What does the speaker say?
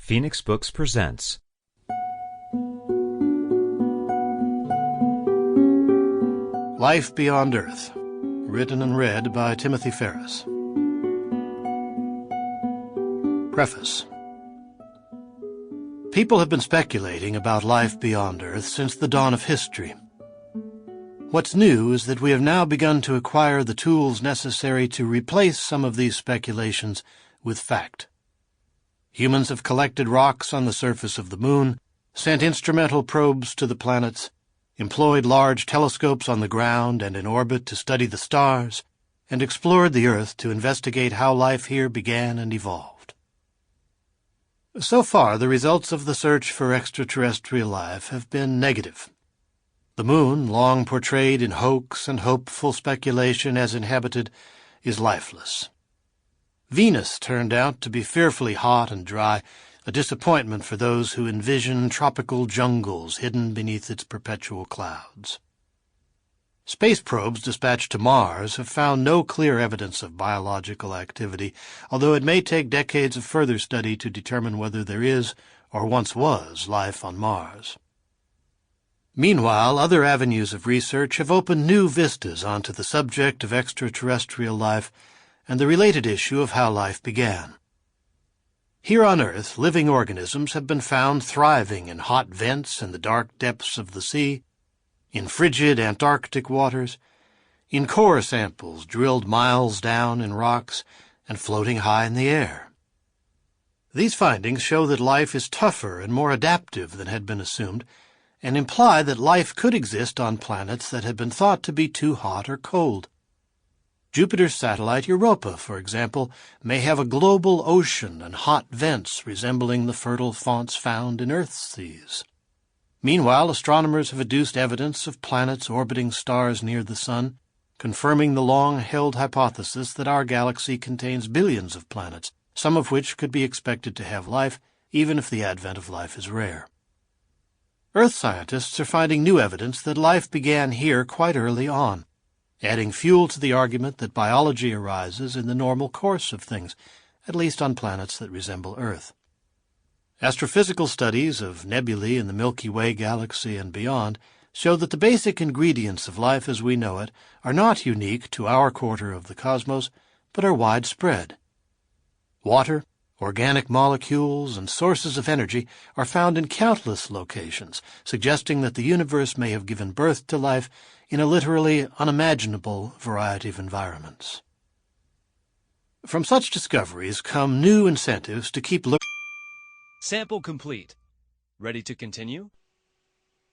Phoenix Books presents Life Beyond Earth, written and read by Timothy Ferris. Preface. People have been speculating about life beyond Earth since the dawn of history. What's new is that we have now begun to acquire the tools necessary to replace some of these speculations with fact. Humans have collected rocks on the surface of the moon, sent instrumental probes to the planets, employed large telescopes on the ground and in orbit to study the stars, and explored the Earth to investigate how life here began and evolved. So far, the results of the search for extraterrestrial life have been negative. The moon, long portrayed in hoax and hopeful speculation as inhabited, is lifeless. Venus turned out to be fearfully hot and dry, a disappointment for those who envision tropical jungles hidden beneath its perpetual clouds. Space probes dispatched to Mars have found no clear evidence of biological activity, although it may take decades of further study to determine whether there is, or once was, life on Mars. Meanwhile, other avenues of research have opened new vistas onto the subject of extraterrestrial life and the related issue of how life began. Here on Earth, living organisms have been found thriving in hot vents in the dark depths of the sea, in frigid Antarctic waters, in core samples drilled miles down in rocks and floating high in the air. These findings show that life is tougher and more adaptive than had been assumed, and imply that life could exist on planets that had been thought to be too hot or cold. Jupiter's satellite Europa, for example, may have a global ocean and hot vents resembling the fertile fonts found in Earth's seas. Meanwhile, astronomers have adduced evidence of planets orbiting stars near the Sun, confirming the long-held hypothesis that our galaxy contains billions of planets, some of which could be expected to have life, even if the advent of life is rare. Earth scientists are finding new evidence that life began here quite early on, adding fuel to the argument that biology arises in the normal course of things, at least on planets that resemble Earth. Astrophysical studies of nebulae in the Milky Way galaxy and beyond show that the basic ingredients of life as we know it are not unique to our quarter of the cosmos, but are widespread. Water, organic molecules, and sources of energy are found in countless locations, suggesting that the universe may have given birth to life in a literally unimaginable variety of environments. From such discoveries come new incentives to keep looking. Sample complete. Ready to continue?